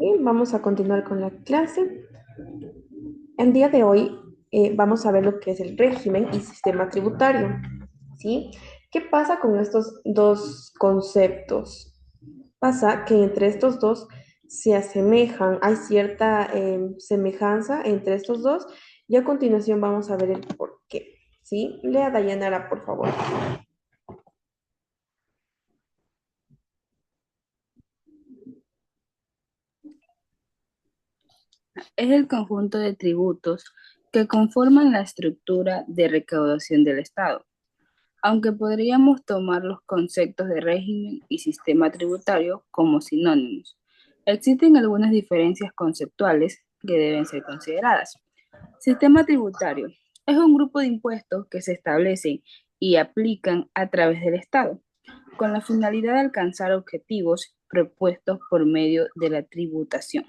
Y vamos a continuar con la clase. El día de hoy vamos a ver lo que es el régimen y sistema tributario, ¿sí? ¿Qué pasa con estos dos conceptos? Pasa que entre estos dos se asemejan, hay cierta semejanza entre estos dos y a continuación vamos a ver el por qué, ¿sí? Lea Dayanara, por favor. Es el conjunto de tributos que conforman la estructura de recaudación del Estado. Aunque podríamos tomar los conceptos de régimen y sistema tributario como sinónimos, existen algunas diferencias conceptuales que deben ser consideradas. Sistema tributario es un grupo de impuestos que se establecen y aplican a través del Estado, con la finalidad de alcanzar objetivos propuestos por medio de la tributación.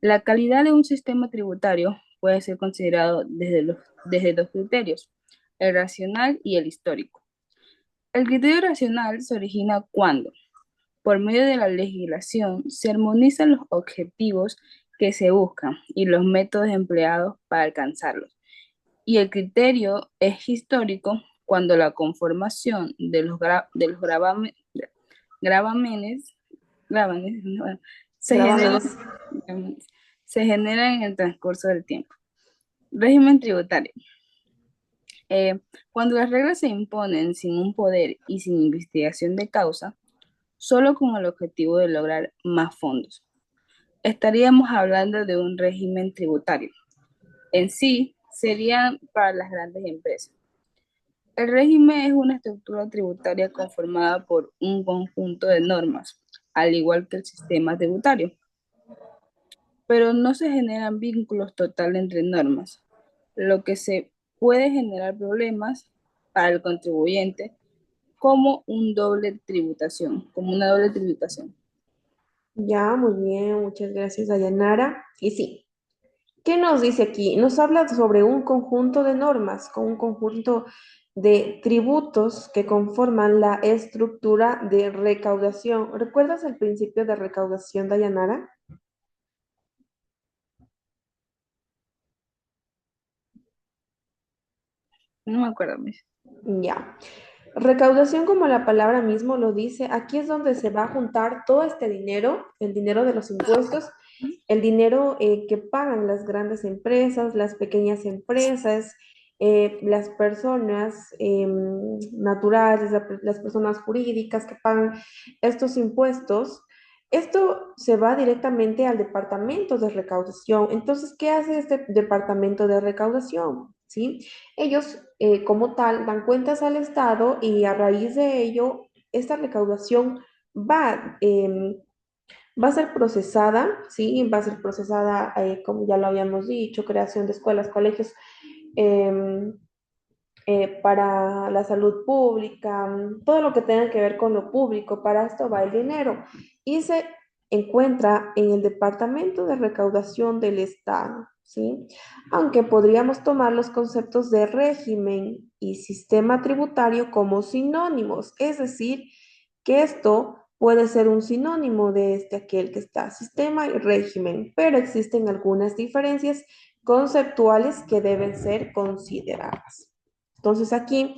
La calidad de un sistema tributario puede ser considerado desde dos criterios, el racional y el histórico. El criterio racional se origina cuando, por medio de la legislación, se armonizan los objetivos que se buscan y los métodos empleados para alcanzarlos. Y el criterio es histórico cuando la conformación de los gravámenes, bueno, se genera Gravámenes. se genera en el transcurso del tiempo. Régimen tributario. Cuando las reglas se imponen sin un poder y sin investigación de causa, solo con el objetivo de lograr más fondos, estaríamos hablando de un régimen tributario. En sí, sería para las grandes empresas. El régimen es una estructura tributaria conformada por un conjunto de normas, al igual que el sistema tributario, pero no se generan vínculos totales entre normas, lo que se puede generar problemas para el contribuyente como una doble tributación. Ya, muy bien, muchas gracias, Dayanara. Y sí. ¿Qué nos dice aquí? Nos habla sobre un conjunto de normas, con un conjunto de tributos que conforman la estructura de recaudación. ¿Recuerdas el principio de recaudación, Dayanara? No me acuerdo, Miss. Ya. Recaudación, como la palabra mismo lo dice, aquí es donde se va a juntar todo este dinero, el dinero de los impuestos, el dinero que pagan las grandes empresas, las pequeñas empresas, las personas naturales, las personas jurídicas que pagan estos impuestos. Esto se va directamente al departamento de recaudación. Entonces, ¿qué hace este departamento de recaudación? ¿Sí? Ellos, como tal, dan cuentas al Estado y a raíz de ello, esta recaudación va, va a ser procesada, ¿sí? Va a ser procesada, como ya lo habíamos dicho, creación de escuelas, colegios, em, para la salud pública, todo lo que tenga que ver con lo público, para esto va el dinero y se encuentra en el Departamento de Recaudación del Estado, ¿sí? Aunque podríamos tomar los conceptos de régimen y sistema tributario como sinónimos, es decir, que esto puede ser un sinónimo de este aquel que está sistema y régimen, pero existen algunas diferencias conceptuales que deben ser consideradas. Entonces aquí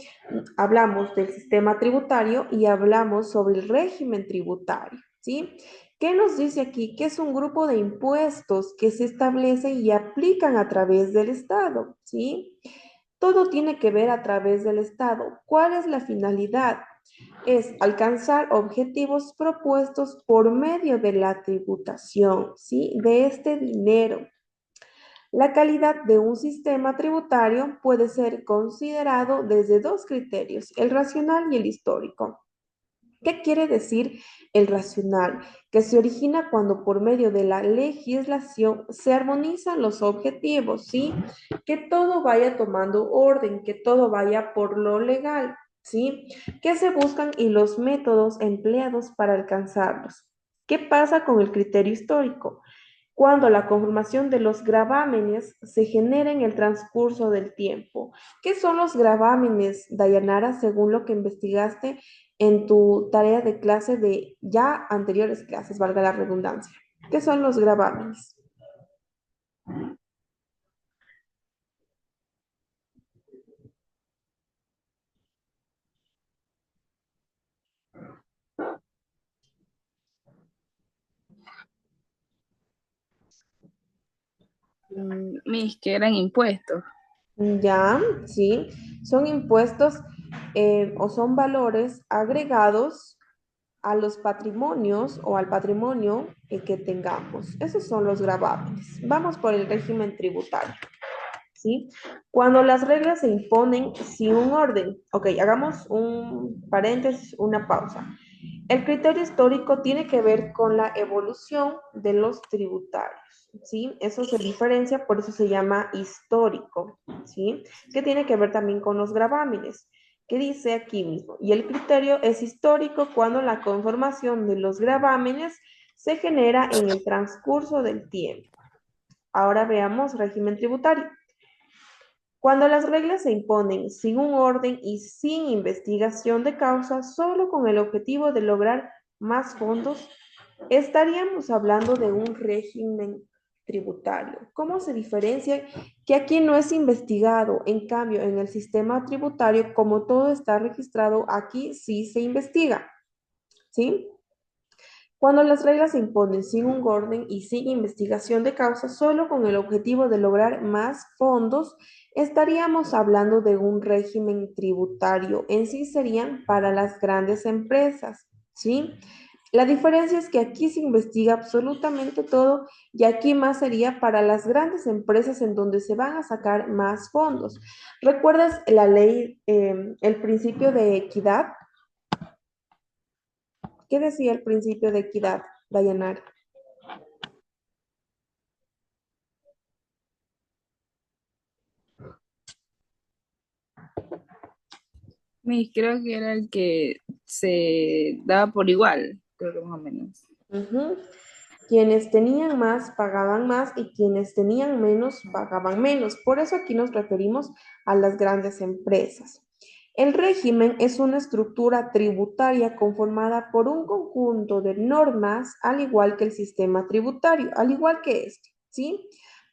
hablamos del sistema tributario y hablamos sobre el régimen tributario, ¿sí? ¿Qué nos dice aquí? Que es un grupo de impuestos que se establecen y aplican a través del Estado, ¿sí? Todo tiene que ver a través del Estado. ¿Cuál es la finalidad? Es alcanzar objetivos propuestos por medio de la tributación, ¿sí? De este dinero. La calidad de un sistema tributario puede ser considerado desde dos criterios, el racional y el histórico. ¿Qué quiere decir el racional? Que se origina cuando por medio de la legislación se armonizan los objetivos, ¿sí? Que todo vaya tomando orden, que todo vaya por lo legal, ¿sí? Que se buscan y los métodos empleados para alcanzarlos. ¿Qué pasa con el criterio histórico? Cuando la conformación de los gravámenes se genera en el transcurso del tiempo. ¿Qué son los gravámenes, Dayanara, según lo que investigaste en tu tarea de clase de ya anteriores clases, valga la redundancia? ¿Qué son los gravámenes? Mis que eran impuestos. Ya, sí, son impuestos o son valores agregados a los patrimonios o al patrimonio que tengamos. Esos son los gravámenes. Vamos por el régimen tributario, ¿sí? Cuando las reglas se imponen sin un orden. Ok, hagamos un paréntesis, una pausa. El criterio histórico tiene que ver con la evolución de los tributarios, ¿sí? Eso se diferencia, por eso se llama histórico, ¿sí? Que tiene que ver también con los gravámenes, que dice aquí mismo. Y el criterio es histórico cuando la conformación de los gravámenes se genera en el transcurso del tiempo. Ahora veamos régimen tributario. Cuando las reglas se imponen sin un orden y sin investigación de causa, solo con el objetivo de lograr más fondos, estaríamos hablando de un régimen tributario. ¿Cómo se diferencia? Que aquí no es investigado, en cambio, en el sistema tributario, como todo está registrado, aquí sí se investiga, ¿sí? Cuando las reglas se imponen sin un orden y sin investigación de causa, solo con el objetivo de lograr más fondos, estaríamos hablando de un régimen tributario. En sí serían para las grandes empresas, ¿sí? La diferencia es que aquí se investiga absolutamente todo y aquí más sería para las grandes empresas en donde se van a sacar más fondos. ¿Recuerdas la ley, el principio de equidad? ¿Qué decía el principio de equidad, Dayanara? Mis creo que era el que se daba por igual, creo que más o menos. Ujú. Quienes tenían más pagaban más y quienes tenían menos pagaban menos. Por eso aquí nos referimos a las grandes empresas. El régimen es una estructura tributaria conformada por un conjunto de normas, al igual que el sistema tributario, al igual que este, ¿sí?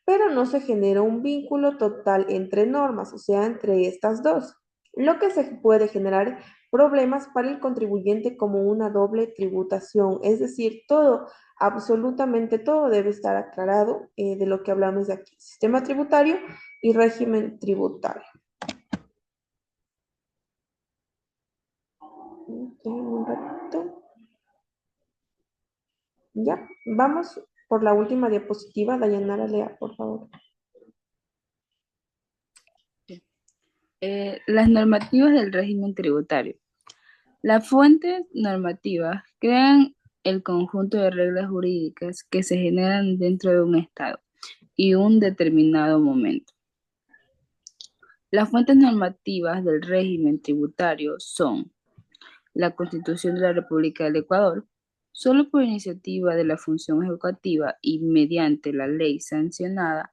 Pero no se genera un vínculo total entre normas, o sea, entre estas dos, lo que se puede generar problemas para el contribuyente como una doble tributación, es decir, todo, absolutamente todo debe estar aclarado de lo que hablamos de aquí, sistema tributario y régimen tributario. Un ratito. Ya, vamos por la última diapositiva. Dayanara, lea, por favor. Las normativas del régimen tributario. Las fuentes normativas crean el conjunto de reglas jurídicas que se generan dentro de un Estado y un determinado momento. Las fuentes normativas del régimen tributario son la Constitución de la República del Ecuador, solo por iniciativa de la función ejecutiva y mediante la ley sancionada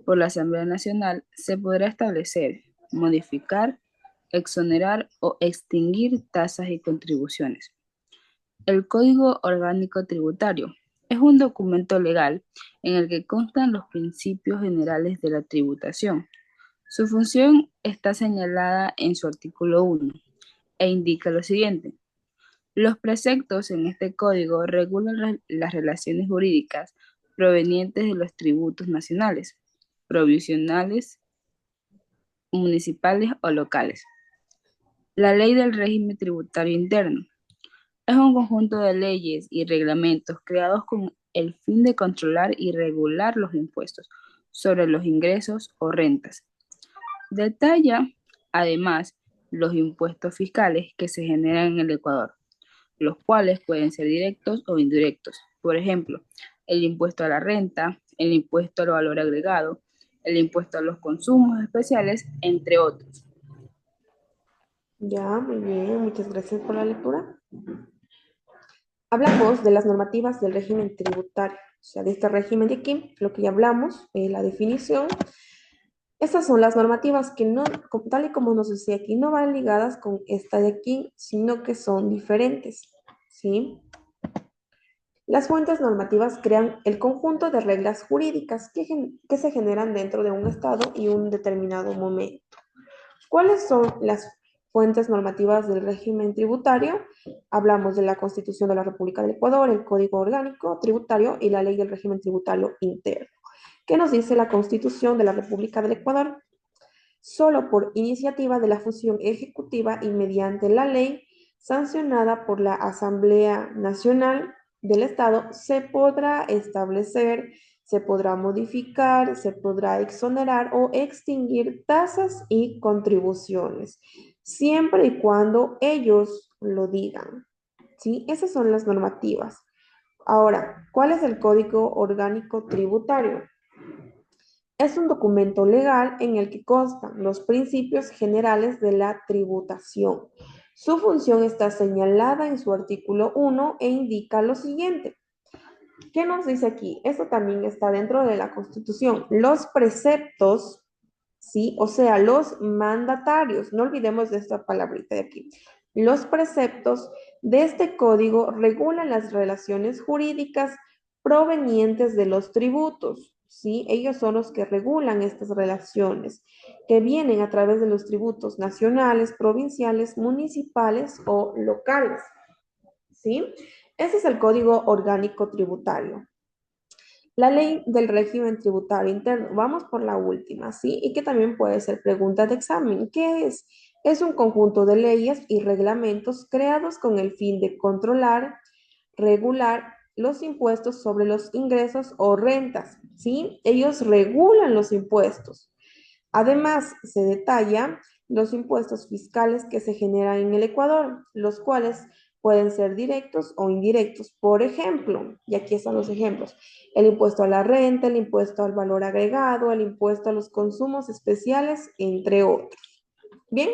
por la Asamblea Nacional, se podrá establecer, modificar, exonerar o extinguir tasas y contribuciones. El Código Orgánico Tributario es un documento legal en el que constan los principios generales de la tributación. Su función está señalada en su artículo 1 e indica lo siguiente. Los preceptos en este código regulan las relaciones jurídicas provenientes de los tributos nacionales, provisionales, municipales o locales. La ley del régimen tributario interno es un conjunto de leyes y reglamentos creados con el fin de controlar y regular los impuestos sobre los ingresos o rentas. Detalla, además, los impuestos fiscales que se generan en el Ecuador, los cuales pueden ser directos o indirectos. Por ejemplo, el impuesto a la renta, el impuesto al valor agregado, el impuesto a los consumos especiales, entre otros. Ya, muy bien, muchas gracias por la lectura. Hablamos de las normativas del régimen tributario, o sea, de este régimen de aquí, lo que ya hablamos, la definición. Estas son las normativas que no, tal y como nos decía aquí, no van ligadas con esta de aquí, sino que son diferentes, ¿sí? Las fuentes normativas crean el conjunto de reglas jurídicas que se generan dentro de un estado y un determinado momento. ¿Cuáles son las fuentes normativas del régimen tributario? Hablamos de la Constitución de la República del Ecuador, el Código Orgánico Tributario y la Ley del Régimen Tributario Interno. ¿Qué nos dice la Constitución de la República del Ecuador? Solo por iniciativa de la función ejecutiva y mediante la ley sancionada por la Asamblea Nacional del Estado se podrá establecer, se podrá modificar, se podrá exonerar o extinguir tasas y contribuciones, siempre y cuando ellos lo digan. ¿Sí? Esas son las normativas. Ahora, ¿cuál es el Código Orgánico Tributario? Es un documento legal en el que constan los principios generales de la tributación. Su función está señalada en su artículo 1 e indica lo siguiente. ¿Qué nos dice aquí? Esto también está dentro de la Constitución. Los preceptos, ¿sí? O sea, los mandatarios. No olvidemos de esta palabrita de aquí. Los preceptos de este código regulan las relaciones jurídicas provenientes de los tributos, ¿sí? Ellos son los que regulan estas relaciones, que vienen a través de los tributos nacionales, provinciales, municipales o locales, ¿sí? Ese es el Código Orgánico Tributario. La ley del régimen tributario interno, vamos por la última, ¿sí? Y que también puede ser pregunta de examen. ¿Qué es? Es un conjunto de leyes y reglamentos creados con el fin de controlar, regular los impuestos sobre los ingresos o rentas, ¿sí? Ellos regulan los impuestos. Además, se detalla los impuestos fiscales que se generan en el Ecuador, los cuales pueden ser directos o indirectos. Por ejemplo, y aquí están los ejemplos, el impuesto a la renta, el impuesto al valor agregado, el impuesto a los consumos especiales, entre otros. Bien,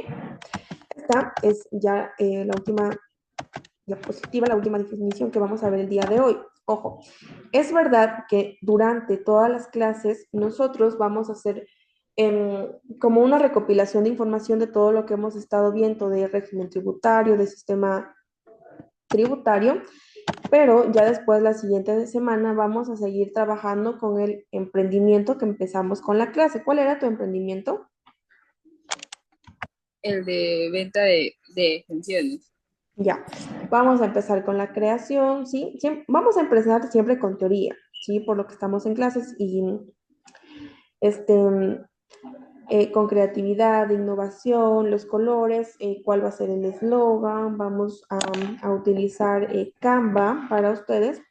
esta es ya la última diapositiva, la última definición que vamos a ver el día de hoy. Ojo, es verdad que durante todas las clases nosotros vamos a hacer como una recopilación de información de todo lo que hemos estado viendo de régimen tributario, de sistema tributario, pero ya después la siguiente semana vamos a seguir trabajando con el emprendimiento que empezamos con la clase. ¿Cuál era tu emprendimiento? El de venta de extensiones. Ya, vamos a empezar con la creación, ¿sí? Vamos a empezar siempre con teoría, ¿sí? Por lo que estamos en clases y este, con creatividad, innovación, los colores, cuál va a ser el eslogan, vamos a utilizar Canva para ustedes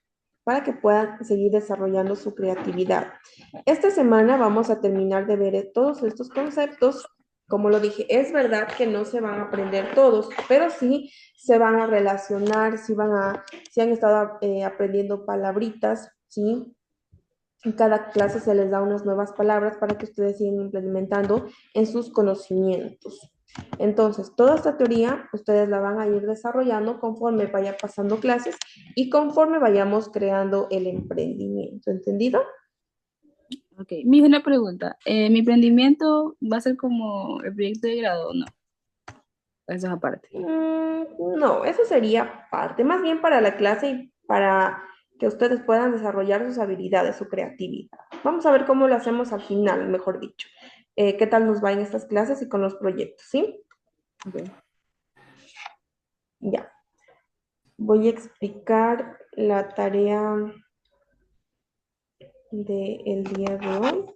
para que puedan seguir desarrollando su creatividad. Esta semana vamos a terminar de ver todos estos conceptos. Como lo dije, es verdad que no se van a aprender todos, pero sí se van a relacionar, sí han estado aprendiendo palabritas, ¿sí? En cada clase se les da unas nuevas palabras para que ustedes sigan implementando en sus conocimientos. Entonces, toda esta teoría ustedes la van a ir desarrollando conforme vaya pasando clases y conforme vayamos creando el emprendimiento. ¿Entendido? Ok, mi una pregunta. ¿Mi emprendimiento va a ser como el proyecto de grado o no? Eso es aparte. No, eso sería parte, más bien para la clase y para que ustedes puedan desarrollar sus habilidades, su creatividad. Vamos a ver cómo lo hacemos al final, mejor dicho. ¿Qué tal nos va en estas clases y con los proyectos? ¿Sí? Ok. Ya. Voy a explicar la tarea del día de hoy.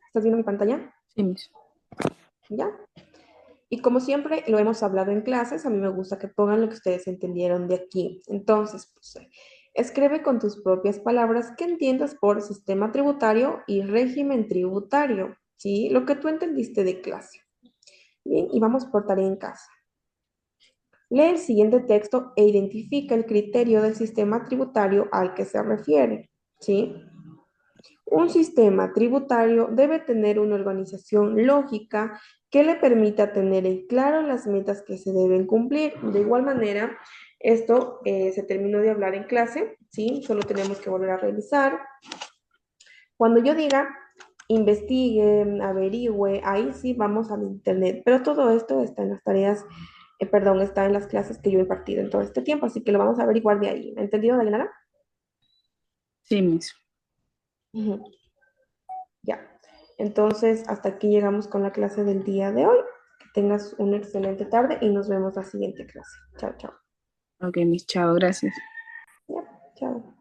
¿Estás viendo mi pantalla? Sí, mis. ¿Ya? Y como siempre lo hemos hablado en clases, a mí me gusta que pongan lo que ustedes entendieron de aquí. Entonces, pues, escribe con tus propias palabras qué entiendas por sistema tributario y régimen tributario, ¿sí? Lo que tú entendiste de clase. Bien, y vamos por tarea en casa. Lee el siguiente texto e identifica el criterio del sistema tributario al que se refiere, ¿sí? Un sistema tributario debe tener una organización lógica que le permita tener en claro las metas que se deben cumplir. De igual manera, Esto se terminó de hablar en clase, ¿sí? Solo tenemos que volver a revisar. Cuando yo diga investiguen, averigüe, ahí sí vamos al internet, pero todo esto está en las tareas, perdón, está en las clases que yo he impartido en todo este tiempo, así que lo vamos a averiguar de ahí. ¿Entendido, Dayanara? Sí, Miss. Ujú. Ya. Entonces, hasta aquí llegamos con la clase del día de hoy. Que tengas una excelente tarde y nos vemos la siguiente clase. Chao, chao. Ok, Miss, chao, gracias. Ya, chao.